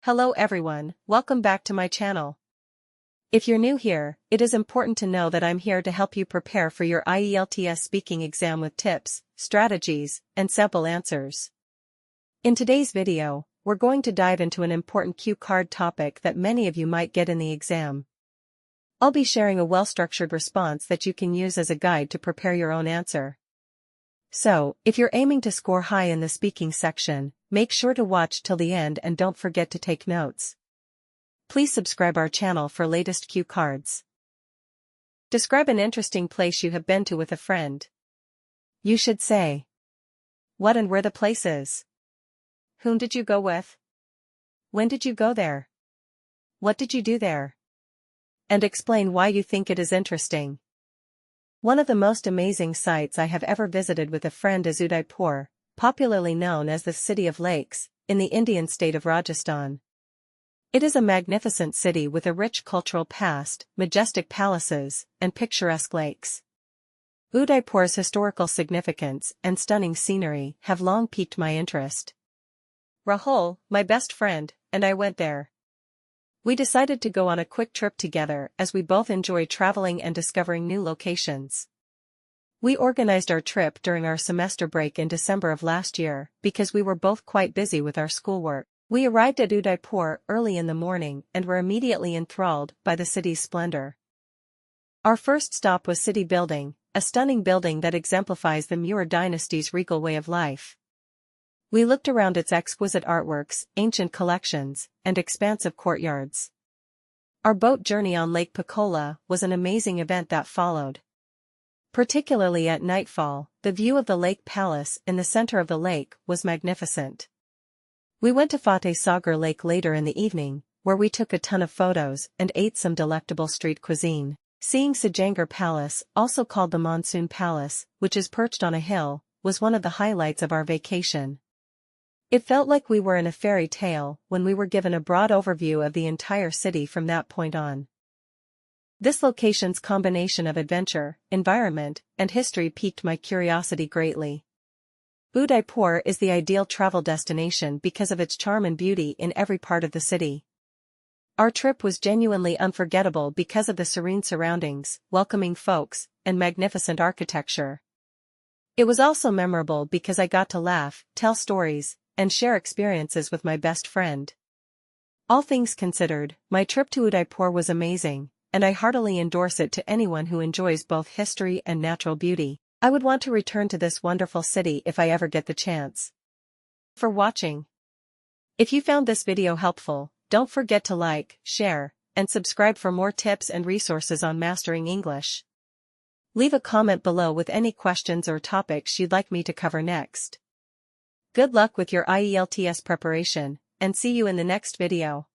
Hello everyone, welcome back to my channel. If you're new here, it is important to know that I'm here to help you prepare for your IELTS speaking exam with tips, strategies, and sample answers. In today's video, we're going to dive into an important cue card topic that many of you might get in the exam. I'll be sharing a well-structured response that you can use as a guide to prepare your own answer. So, if you're aiming to score high in the speaking section, make sure to watch till the end and don't forget to take notes. Please subscribe our channel for latest cue cards. Describe an interesting place you have been to with a friend. You should say what and where the place is. Whom did you go with? When did you go there? What did you do there? And explain why you think it is interesting. One of the most amazing sites I have ever visited with a friend is Udaipur, popularly known as the City of Lakes, in the Indian state of Rajasthan. It is a magnificent city with a rich cultural past, majestic palaces, and picturesque lakes. Udaipur's historical significance and stunning scenery have long piqued my interest. Rahul, my best friend, and I went there. We decided to go on a quick trip together as we both enjoy traveling and discovering new locations. We organized our trip during our semester break in December of last year because we were both quite busy with our schoolwork. We arrived at Udaipur early in the morning and were immediately enthralled by the city's splendor. Our first stop was City Building, a stunning building that exemplifies the Mughal dynasty's regal way of life. We looked around its exquisite artworks, ancient collections, and expansive courtyards. Our boat journey on Lake Pichola was an amazing event that followed. Particularly at nightfall, the view of the lake palace in the center of the lake was magnificent. We went to Fateh Sagar Lake later in the evening, where we took a ton of photos and ate some delectable street cuisine. Seeing Sajangar Palace, also called the Monsoon Palace, which is perched on a hill, was one of the highlights of our vacation. It felt like we were in a fairy tale when we were given a broad overview of the entire city from that point on. This location's combination of adventure, environment, and history piqued my curiosity greatly. Udaipur is the ideal travel destination because of its charm and beauty in every part of the city. Our trip was genuinely unforgettable because of the serene surroundings, welcoming folks, and magnificent architecture. It was also memorable because I got to laugh, tell stories, and share experiences with my best friend. All things considered, my trip to Udaipur was amazing, and I heartily endorse it to anyone who enjoys both history and natural beauty. I would want to return to this wonderful city if I ever get the chance. For watching. If you found this video helpful, don't forget to like, share, and subscribe for more tips and resources on mastering English. Leave a comment below with any questions or topics you'd like me to cover next. Good luck with your IELTS preparation, and see you in the next video.